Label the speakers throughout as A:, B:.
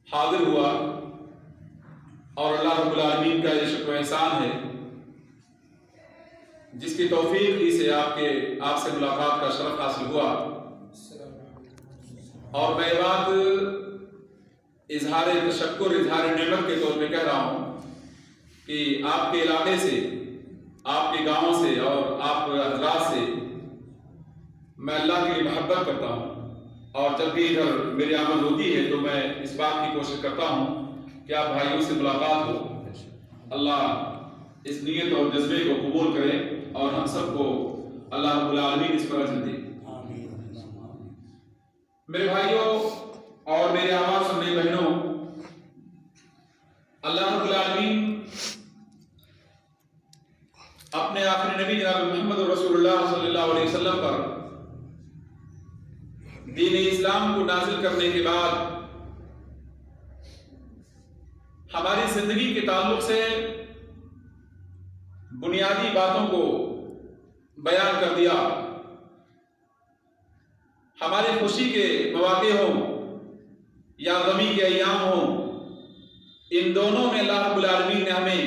A: حاضر ہوا، اور اللہ رب العالمین کا یہ شکر و احسان ہے جس کی توفیق ہی سے آپ سے ملاقات کا شرف حاصل ہوا۔ اور میں یہ بات اظہار تشکر، اظہار نعمت کے طور پہ کہہ رہا ہوں کہ آپ کے علاقے سے، آپ کے گاؤں سے اور آپ حضرات سے میں اللہ کے لیے محبت کرتا ہوں، اور جب بھی ادھر میری آمد ہوتی ہے تو میں اس بات کی کوشش کرتا ہوں کہ آپ بھائیوں سے ملاقات ہو۔ اللہ اس نیت اور جذبے کو قبول کرے اور ہم سب کو اللہ رب العالمین اس پر اجر دے۔ میرے بھائیوں اور میرے آواز سننے بہنوں، اللہ رب العالمین اپنے آخری نبی جناب محمد رسول اللہ صلی اللہ علیہ وسلم پر دین اسلام کو نازل کرنے کے بعد ہماری زندگی کے تعلق سے بنیادی باتوں کو بیان کر دیا۔ ہماری خوشی کے مواقع ہوں یا غمی کے ایام ہوں، ان دونوں میں اللہ رب العالمین نے ہمیں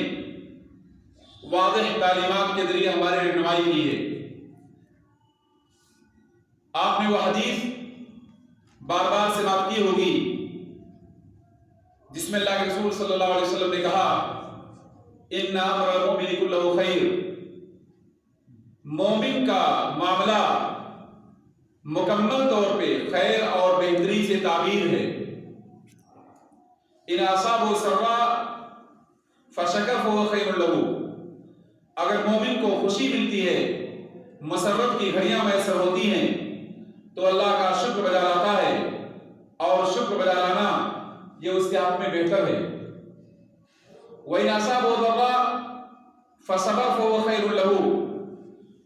A: واضح تعلیمات کے ذریعے ہماری رہنمائی کی ہے۔ آپ نے وہ حدیث بار بار سماعت کی ہوگی جس میں اللہ کے رسول صلی اللہ علیہ وسلم نے کہا، ان امر المؤمن کلہ خیر، مومن کا معاملہ مکمل طور پہ خیر اور بہتری سے تعبیر ہے۔ ان اصابہ سرا فشکر فہو خیر لہ، اگر مومن کو خوشی ملتی ہے، مسرت کی گھڑیاں میسر ہوتی ہیں تو اللہ کا شکر بجا لاتا ہے، اور شکر بجا لانا یہ اس کے حق میں بہتر ہے۔ وَإِنْ أَصَابَهُ ضَرًّا فَصَبَرَ فَهُوَ خَيْرٌ لَهُ،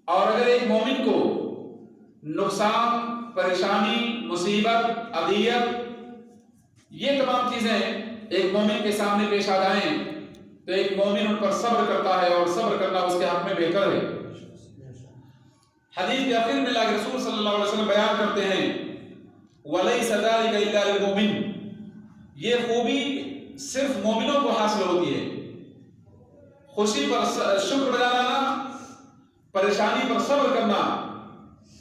A: اور اگر ایک مومن کو نقصان، پریشانی، مصیبت، اذیت، یہ تمام چیزیں ایک مومن کے سامنے پیش آ جائیں تو ایک مومن ان پر صبر کرتا ہے، اور صبر کرنا اس کے حق میں بہتر ہے۔ حدیث کے آخر میں اللہ کے رسول صلی اللہ علیہ وسلم بیان کرتے ہیں، وَلَيْسَ ذَلِكَ إِلَّا لِلْمُؤْمِنِ، یہ خوبی صرف مومنوں کو حاصل ہوتی ہے۔ خوشی پر شکر بجا لانا، پریشانی پر صبر کرنا،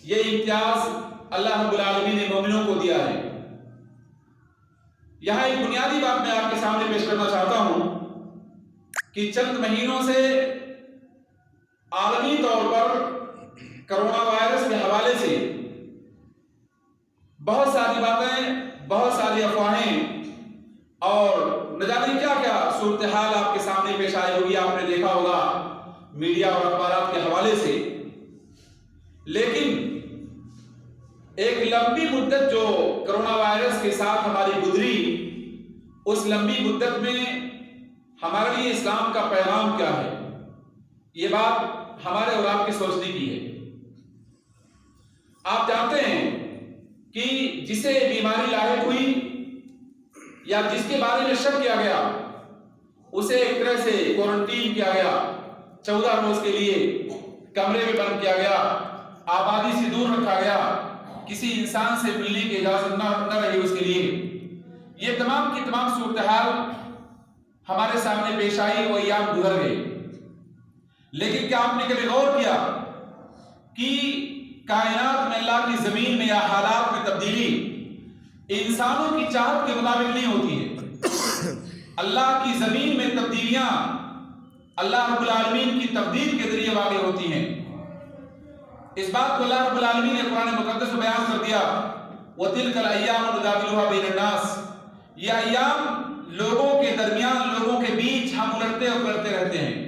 A: یہ امتیاز اللہ رب العالمین نے مومنوں کو دیا ہے۔ یہاں ایک بنیادی بات میں آپ کے سامنے پیش کرنا چاہتا ہوں کہ چند مہینوں سے عالمی طور پر کرونا وائرس کے حوالے سے بہت ساری باتیں، بہت ساری افواہیں اور نہ جانے کیا کیا صورتحال آپ کے سامنے پیش آئی ہوگی، آپ نے دیکھا ہوگا میڈیا اور اخبارات کے حوالے سے۔ لیکن ایک لمبی مدت جو کرونا وائرس کے ساتھ ہماری گزری، اس لمبی مدت میں ہمارے لیے اسلام کا پیغام کیا ہے، یہ بات ہمارے اور آپ کے سوچنے کی ہے۔ آپ جانتے ہیں کہ جسے بیماری لاحق ہوئی یا جس کے بارے میں شک کیا گیا، اسے ایک طرح سے کوارنٹین کیا گیا، 14 روز کے لیے کمرے میں بند کیا گیا، آبادی سے دور رکھا گیا، کسی انسان سے ملنے کی اجازت نہ رہی اس کے لیے۔ یہ تمام کی تمام صورتحال ہمارے سامنے پیش آئی، وہ ایام گزر گئے۔ لیکن کیا آپ نے کبھی غور کیا کہ کائنات میں، اللہ کی زمین میں یا حالات میں تبدیلی انسانوں کی چاہت کے مطابق نہیں ہوتی ہے۔ اللہ کی زمین میں تبدیلیاں اللہ رب العالمین کی تقدیر کے ذریعے واقع ہوتی ہیں۔ اس بات کو اللہ رب العالمین نے قرآن مقدس میں بیان کر دیا، وَتِلْكَ الْأَيَّامُ نُدَاوِلُهَا بَيْنَ النَّاسِ، یہ ایام لوگوں کے درمیان، لوگوں کے بیچ ہم الٹتے اور پلٹتے رہتے ہیں۔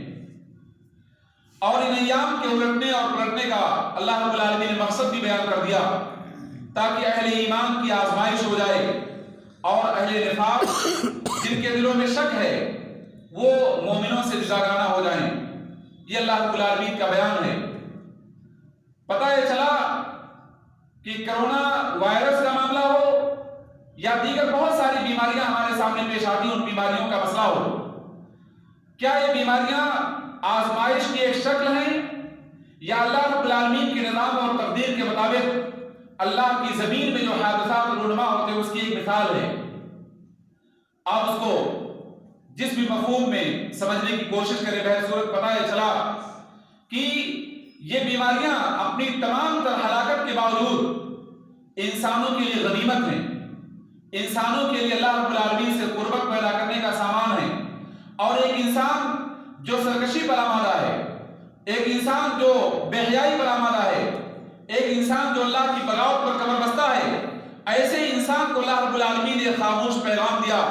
A: اور ان ایام کے الٹنے اور پلٹنے کا اللہ رب العالمین نے مقصد بھی بیان کر دیا تاکہ اہل ایمان کی آزمائش ہو جائے، اور اہل نفاق جن کے دلوں میں شک ہے وہ مومنوں سے جداگانہ ہو جائیں۔ یہ اللہ رب العالمین کا بیان ہے۔ پتہ یہ چلا کہ کرونا وائرس کا معاملہ ہو یا دیگر بہت ساری بیماریاں ہمارے سامنے پیش آتی ہیں، ان بیماریوں کا مسئلہ ہو، کیا یہ بیماریاں آزمائش کی ایک شکل ہیں یا اللہ رب العالمین کے نظام اور تقدیر کے مطابق اللہ کی زمین میں جو حادثات رونما ہوتے ہیں اس کی ایک مثال ہے؟ آپ اس کو جس بھی مفہوم میں سمجھنے کی کوشش کریں، بہر صورت پتہ ہے چلا کہ یہ بیماریاں اپنی تمام تر ہلاکت کے باوجود انسانوں کے لیے غنیمت ہیں، انسانوں کے لیے اللہ رب العالمین سے قربت پیدا کرنے کا سامان ہے۔ اور ایک انسان جو سرکشی پر آمادہ ہے، ایک انسان جو بے حیائی پر آمادہ ہے، ایک انسان جو اللہ کی بغاوت پر کمر بستہ ہے، ایسے انسان کو اللہ رب العالمین نے خاموش پیغام دیا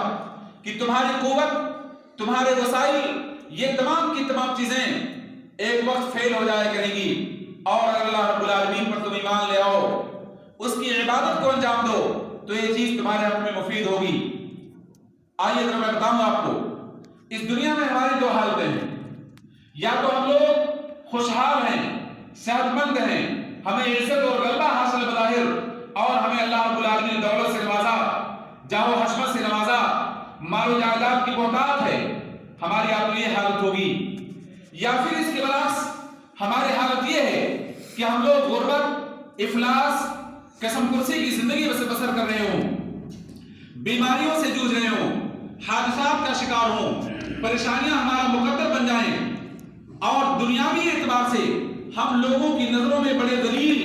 A: کہ تمہاری قوت، تمہارے وسائل، یہ تمام کی تمام چیزیں ایک وقت فیل ہو جایا کریں گی، اور اگر اللہ رب العالمین پر تم ایمان لے آؤ، اس کی عبادت کو انجام دو، تو یہ چیز تمہارے حق میں مفید ہوگی۔ آئیے ذرا میں بتاؤں آپ کو، اس دنیا میں ہماری دو حالتیں ہیں، یا تو ہم لوگ خوشحال ہیں، صحت مند ہیں، ہمیں عزت اور غلبہ حاصل بظاہر، اور ہمیں اللہ رب العالمین دولت سے نوازا، جاہ و حشمت سے نوازا، مال و جائیداد کی بہتات ہے، ہماری آپ یہ حالت ہوگی۔ یا پھر اس کے برعکس ہماری حالت یہ ہے کہ ہم لوگ غربت، افلاس، قسم کرسی کی زندگی بسر کر رہے ہوں، بیماریوں سے جوجھ رہے ہوں، حادثات کا شکار ہوں، پریشانیاں ہمارا مقدر بن جائیں، اور دنیاوی اعتبار سے ہم لوگوں کی نظروں میں بڑے ذلیل،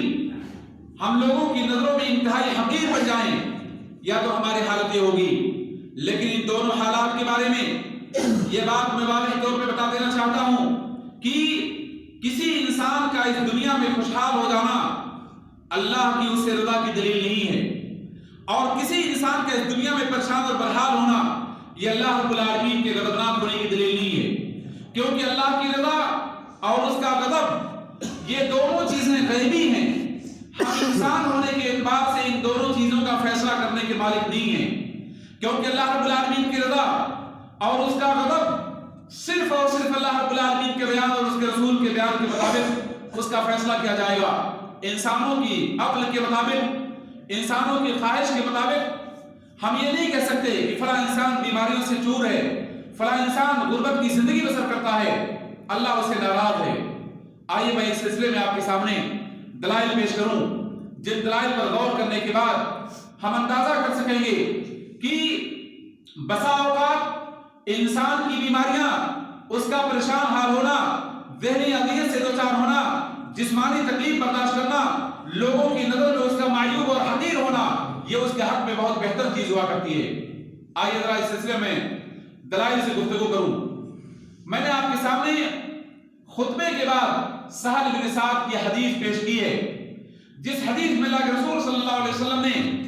A: ہم لوگوں کی نظروں میں انتہائی حقیر بن جائیں، یا تو ہماری حالت یہ ہوگی۔ لیکن ان دونوں حالات کے بارے میں یہ بات میں واضح طور پہ بتا دینا چاہتا ہوں کہ کسی انسان کا اس دنیا میں خوشحال ہو جانا اللہ کی اس سے رضا کی دلیل نہیں ہے، اور کسی انسان کا اس دنیا میں پریشان اور برحال ہونا یہ اللہ رب العالمین کے غضبناک ہونے کی دلیل نہیں ہے، کیونکہ اللہ کی رضا اور اس کا غضب یہ دونوں چیزیں غیبی ہیں۔ ہم انسان ہونے کے اعتبار سے ان دونوں چیزوں کا فیصلہ کرنے کے مالک نہیں ہیں، کیونکہ اللہ رب العالمین کی رضا اور اس کا غضب صرف اور صرف اللہ رب العالمین کے بیان اور اس کے رسول کے بیان کے مطابق اس کا فیصلہ کیا جائے گا۔ انسانوں کی عقل کے مطابق، انسانوں کی خواہش کے مطابق ہم یہ نہیں کہہ سکتے کہ فلاں انسان بیماریوں سے چور ہے، فلاں انسان غربت کی زندگی بسر کرتا ہے، اللہ اس سے ناراض ہے۔ آئیے میں اس سلسلے میں آپ کے سامنے دلائل پیش کروں، جن دلائل پر غور کرنے کے بعد ہم اندازہ کر سکیں گے کہ بسا اوقات انسان کی بیماریاں، اس کا پریشان حال ہونا، ذہنی اذیت سے دوچار ہونا، جسمانی تکلیف برداشت کرنا، لوگوں کی نظر میں اس کا معیوب اور حقیر ہونا، یہ اس کے حق میں بہت بہتر چیز ہوا کرتی ہے۔ آئیے ذرا اس سلسلے میں دلائل سے گفتگو کروں۔ میں نے آپ کے سامنے خطبے کے بعد سہل بن سعد کی حدیث پیش کی ہے، جس حدیث میں اللہ کے رسول صلی اللہ علیہ وسلم نے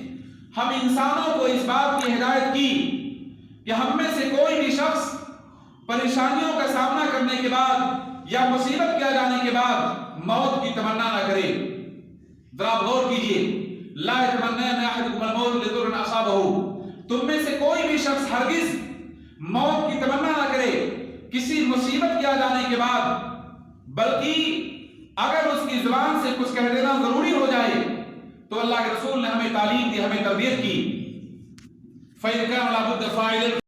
A: ہم انسانوں کو اس بات کی ہدایت کی کہ ہم میں سے کوئی بھی شخص پریشانیوں کا سامنا کرنے کے بعد یا مصیبت کے آ جانے کے بعد موت کی تمنا نہ کرے۔ ذرا غور کیجئے، لا يتمنین احدکم الموت لضر اصابہ، تم میں سے کوئی بھی شخص ہرگز موت کی تمنا نہ کرے کسی مصیبت کے آ جانے کے بعد، بلکہ اگر اس کی زبان سے کچھ کہہ دینا ضروری ہو جائے تو اللہ کے رسول نے ہمیں تعلیم دی، ہمیں تربیت کی، فَإِنْ كَانَ لَا بُدَّ فَاعِلٍ